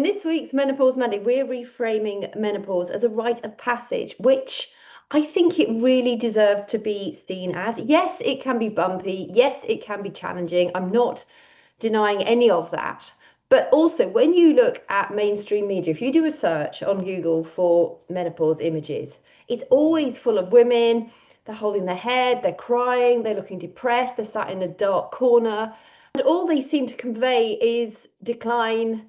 In this week's Menopause Monday, we're reframing menopause as a rite of passage, which I think it really deserves to be seen as. Yes, it can be bumpy. Yes, it can be challenging. I'm not denying any of that. But also, when you look at mainstream media, if you do a search on Google for menopause images, it's always full of women. They're holding their head, they're crying, they're looking depressed, they're sat in a dark corner. And all they seem to convey is decline,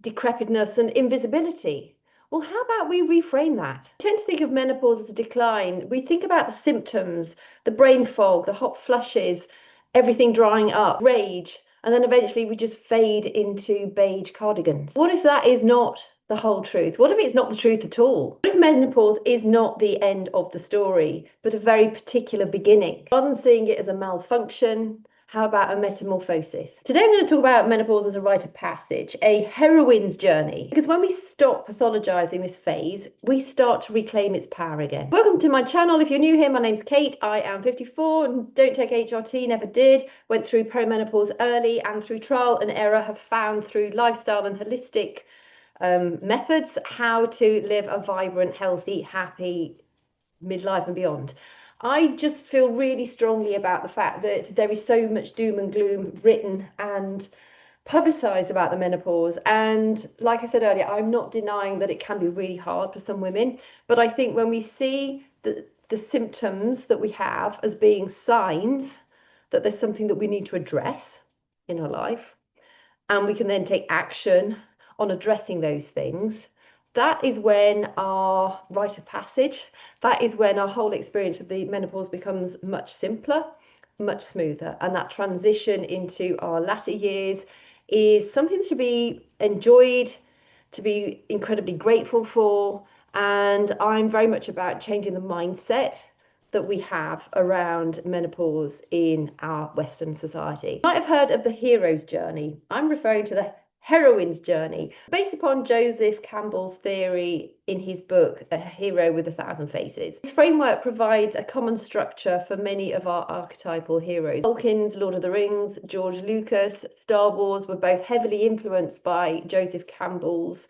decrepitness, and invisibility. Well, how about we reframe that? We tend to think of menopause as a decline. We think about the symptoms, the brain fog, the hot flushes, everything drying up, rage, and then eventually we just fade into beige cardigans. What if that is not the whole truth? What if it's not the truth at all? What if menopause is not the end of the story, but a very particular beginning? Rather than seeing it as a malfunction, how about a metamorphosis? Today I'm going to talk about menopause as a rite of passage, a heroine's journey. Because when we stop pathologizing this phase, we start to reclaim its power again. Welcome to my channel. If you're new here, my name's Kate. I am 54 and don't take HRT, never did. Went through perimenopause early and through trial and error have found through lifestyle and holistic methods how to live a vibrant, healthy, happy midlife and beyond. I just feel really strongly about the fact that there is so much doom and gloom written and publicized about the menopause. And like I said earlier, I'm not denying that it can be really hard for some women. But I think when we see the symptoms that we have as being signs that there's something that we need to address in our life, and we can then take action on addressing those things, that is when our rite of passage, that is when our whole experience of the menopause becomes much simpler, much smoother. And that transition into our latter years is something to be enjoyed, to be incredibly grateful for. And I'm very much about changing the mindset that we have around menopause in our Western society. You might have heard of the hero's journey. I'm referring to the heroine's journey, based upon Joseph Campbell's theory in his book, A Hero with a Thousand Faces. This framework provides a common structure for many of our archetypal heroes. Tolkien's Lord of the Rings, George Lucas, Star Wars were both heavily influenced by Joseph Campbell's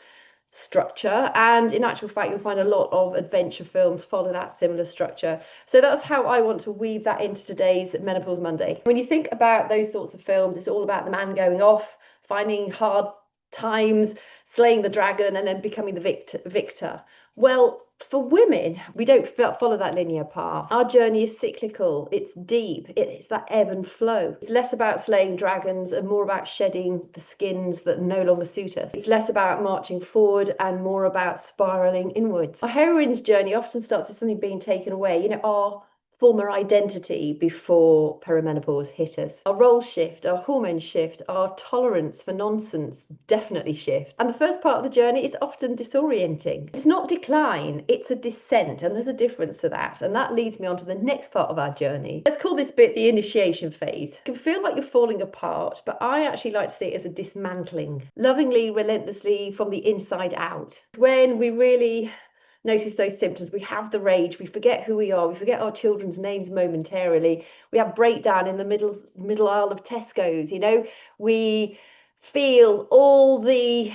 structure, and in actual fact you'll find a lot of adventure films follow that similar structure. So that's how I want to weave that into today's Menopause Monday. When you think about those sorts of films, it's all about the man going off, finding hard times, slaying the dragon, and then becoming the victor. Well, for women, we don't follow that linear path. Our journey is cyclical, it's deep, it's that ebb and flow. It's less about slaying dragons and more about shedding the skins that no longer suit us. It's less about marching forward and more about spiraling inwards. Our heroine's journey often starts with something being taken away, our former identity before perimenopause hit us. Our role shift, our hormone shift, our tolerance for nonsense definitely shift. And the first part of the journey is often disorienting. It's not decline, it's a descent, and there's a difference to that. And that leads me on to the next part of our journey. Let's call this bit the initiation phase. It can feel like you're falling apart, but I actually like to see it as a dismantling, lovingly, relentlessly from the inside out. When we really notice those symptoms, we have the rage, we forget who we are, we forget our children's names momentarily, we have breakdown in the middle aisle of Tesco's, we feel all the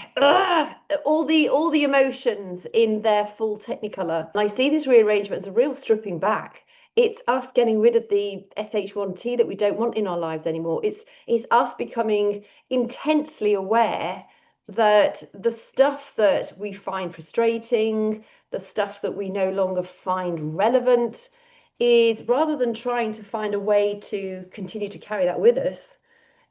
emotions in their full technicolor. And I see this rearrangement as a real stripping back. It's us getting rid of the SH1T that we don't want in our lives anymore. It's us becoming intensely aware that the stuff that we find frustrating, the stuff that we no longer find relevant, is, rather than trying to find a way to continue to carry that with us,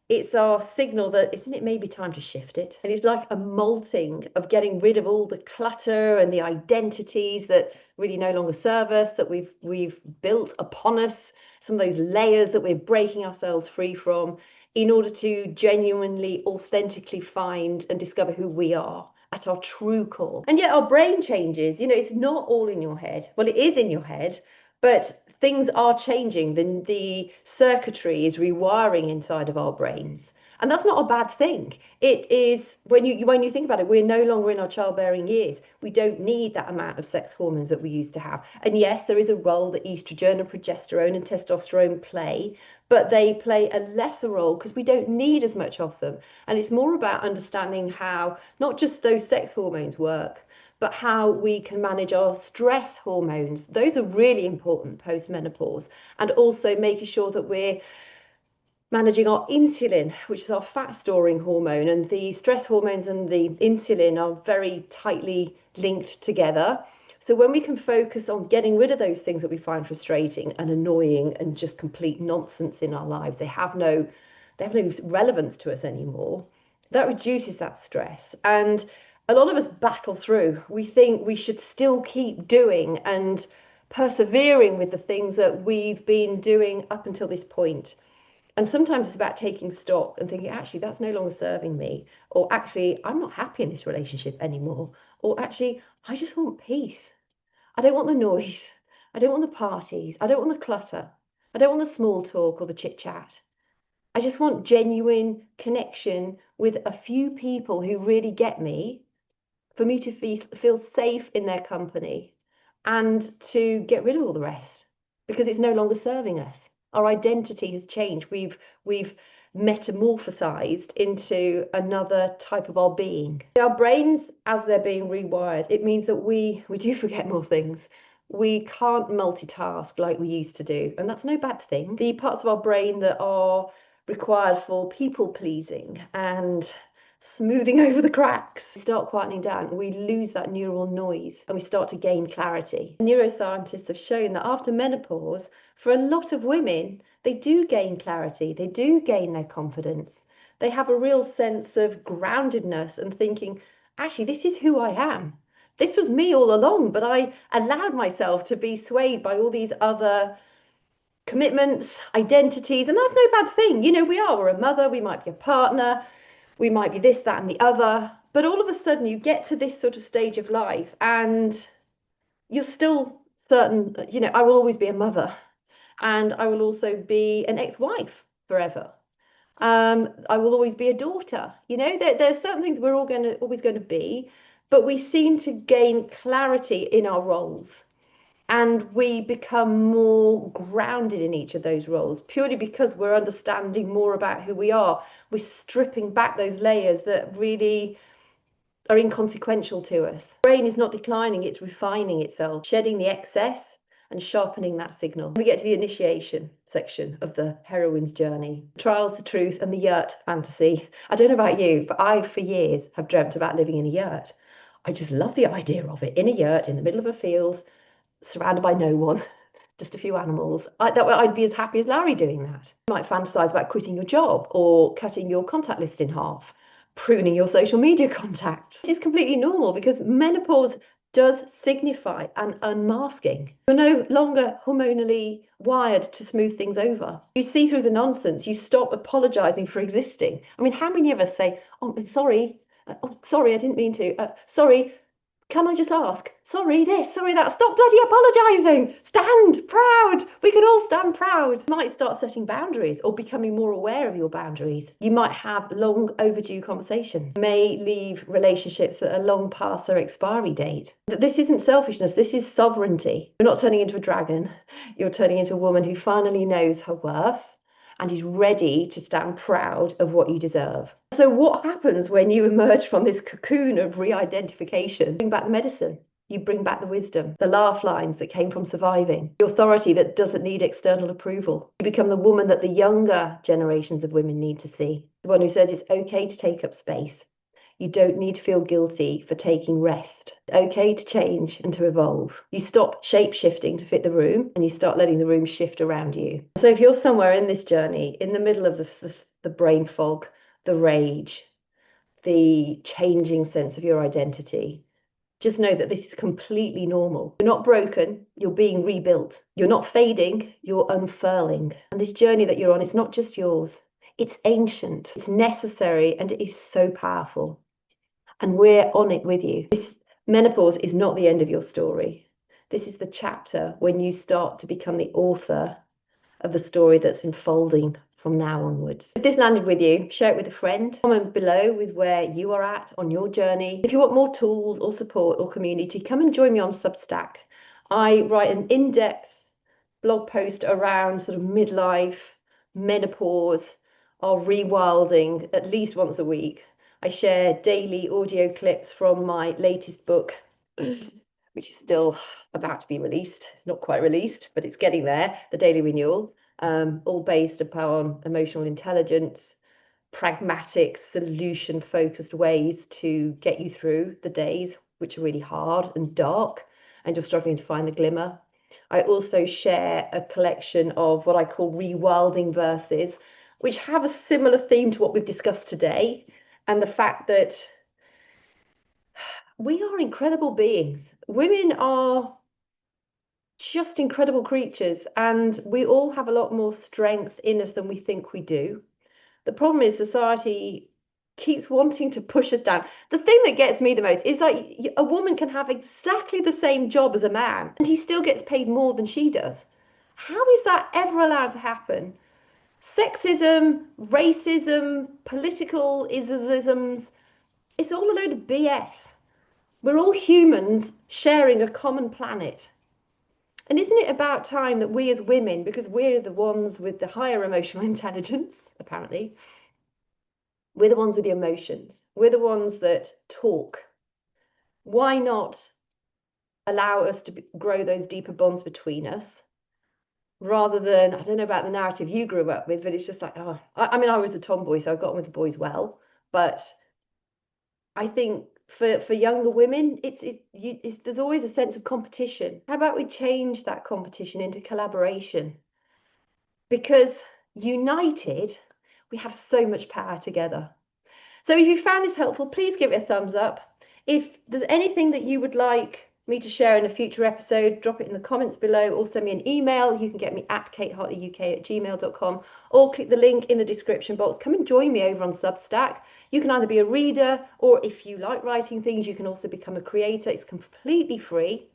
it's our signal that, isn't it maybe time to shift it? And it's like a molting of getting rid of all the clutter and the identities that really no longer serve us, that we've built upon us, some of those layers that we're breaking ourselves free from, in order to genuinely, authentically find and discover who we are at our true core. And yet our brain changes. It's not all in your head. Well, it is in your head, but things are changing. The circuitry is rewiring inside of our brains. And that's not a bad thing. It is, when you think about it, we're no longer in our childbearing years. We don't need that amount of sex hormones that we used to have. And yes, there is a role that estrogen and progesterone and testosterone play, but they play a lesser role because we don't need as much of them. And it's more about understanding how not just those sex hormones work, but how we can manage our stress hormones. Those are really important post-menopause, and also making sure that we're managing our insulin, which is our fat storing hormone, and the stress hormones and the insulin are very tightly linked together. So when we can focus on getting rid of those things that we find frustrating and annoying and just complete nonsense in our lives, they have no relevance to us anymore. That reduces that stress. And a lot of us battle through. We think we should still keep doing and persevering with the things that we've been doing up until this point. And sometimes it's about taking stock and thinking, actually, that's no longer serving me. Or actually, I'm not happy in this relationship anymore. Or actually, I just want peace. I don't want the noise. I don't want the parties. I don't want the clutter. I don't want the small talk or the chit chat. I just want genuine connection with a few people who really get me, for me to feel safe in their company and to get rid of all the rest because it's no longer serving us. Our identity has changed. We've metamorphosized into another type of our being. Our brains, as they're being rewired, it means that we do forget more things. We can't multitask like we used to do, and that's no bad thing. The parts of our brain that are required for people pleasing and smoothing over the cracks, start quietening down, we lose that neural noise and we start to gain clarity. Neuroscientists have shown that after menopause, for a lot of women, they do gain clarity, they do gain their confidence. They have a real sense of groundedness and thinking, actually, this is who I am. This was me all along, but I allowed myself to be swayed by all these other commitments, identities, and that's no bad thing. We're a mother, we might be a partner, we might be this, that, and the other. But all of a sudden, you get to this sort of stage of life, and you're still certain, I will always be a mother, and I will also be an ex-wife forever. I will always be a daughter. There's certain things we're always going to be, but we seem to gain clarity in our roles. And we become more grounded in each of those roles purely because we're understanding more about who we are. We're stripping back those layers that really are inconsequential to us. The brain is not declining, it's refining itself, shedding the excess and sharpening that signal. We get to the initiation section of the heroine's journey. The trials, the truth, and the yurt fantasy. I don't know about you, but I, for years, have dreamt about living in a yurt. I just love the idea of it, in a yurt, in the middle of a field, surrounded by no one, just a few animals. I'd be as happy as Larry doing that. You might fantasize about quitting your job or cutting your contact list in half, pruning your social media contacts. This is completely normal because menopause does signify an unmasking. You're no longer hormonally wired to smooth things over. You see through the nonsense, you stop apologizing for existing. I mean, how many of us say, oh, I'm sorry, sorry, I didn't mean to, sorry, can I just ask? Sorry this, sorry that. Stop bloody apologising. Stand proud. We can all stand proud. You might start setting boundaries or becoming more aware of your boundaries. You might have long overdue conversations. You may leave relationships that are long past their expiry date. This isn't selfishness. This is sovereignty. You're not turning into a dragon. You're turning into a woman who finally knows her worth and is ready to stand proud of what you deserve. So what happens when you emerge from this cocoon of re-identification? Bring back the medicine. You bring back the wisdom, the laugh lines that came from surviving, the authority that doesn't need external approval. You become the woman that the younger generations of women need to see. The one who says it's okay to take up space. You don't need to feel guilty for taking rest. It's okay to change and to evolve. You stop shape-shifting to fit the room and you start letting the room shift around you. So if you're somewhere in this journey, in the middle of the brain fog, the rage, the changing sense of your identity, just know that this is completely normal. You're not broken, you're being rebuilt. You're not fading, you're unfurling. And this journey that you're on, it's not just yours. It's ancient, it's necessary, and it is so powerful. And we're on it with you. This menopause is not the end of your story. This is the chapter when you start to become the author of the story that's unfolding from now onwards. If this landed with you, share it with a friend. Comment below with where you are at on your journey. If you want more tools or support or community, come and join me on Substack. I write an in-depth blog post around sort of midlife, menopause, our rewilding at least once a week. I share daily audio clips from my latest book, which is still about to be released. It's not quite released, but it's getting there, The Daily Renewal, all based upon emotional intelligence, pragmatic, solution focused ways to get you through the days, which are really hard and dark, and you're struggling to find the glimmer. I also share a collection of what I call rewilding verses, which have a similar theme to what we've discussed today, and the fact that we are incredible beings. Women are just incredible creatures, and we all have a lot more strength in us than we think we do. The problem is society keeps wanting to push us down. The thing that gets me the most is like a woman can have exactly the same job as a man and he still gets paid more than she does. How is that ever allowed to happen? Sexism, racism, political isms, it's all a load of BS. We're all humans sharing a common planet. And isn't it about time that we as women, because we're the ones with the higher emotional intelligence, apparently, we're the ones with the emotions. We're the ones that talk. Why not allow us to grow those deeper bonds between us rather than, I don't know about the narrative you grew up with, but it's just like, oh, I mean, I was a tomboy, so I got on with the boys well. But I think for younger women, there's always a sense of competition. How about we change that competition into collaboration? Because united, we have so much power together. So if you found this helpful, please give it a thumbs up. If there's anything that you would like me to share in a future episode, drop it in the comments below or send me an email. You can get me at katehartleyuk@gmail.com or click the link in the description box. Come and join me over on Substack. You can either be a reader or if you like writing things, you can also become a creator. It's completely free.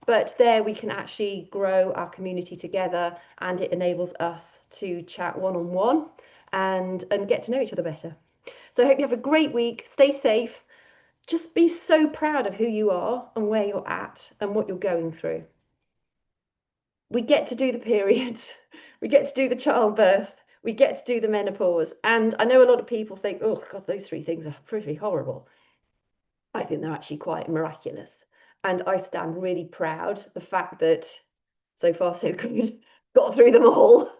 But there we can actually grow our community together and it enables us to chat one-on-one and get to know each other better. So I hope you have a great week. Stay safe. Just be so proud of who you are and where you're at and what you're going through. We get to do the periods. We get to do the childbirth. We get to do the menopause. And I know a lot of people think, oh, God, those three things are pretty horrible. I think they're actually quite miraculous. And I stand really proud the fact that so far so good, got through them all.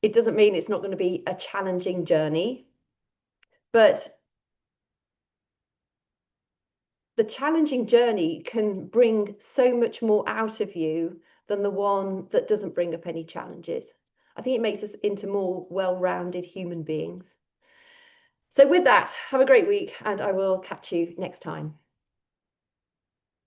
It doesn't mean it's not going to be a challenging journey, but the challenging journey can bring so much more out of you than the one that doesn't bring up any challenges. I think it makes us into more well-rounded human beings. So with that, have a great week and I will catch you next time.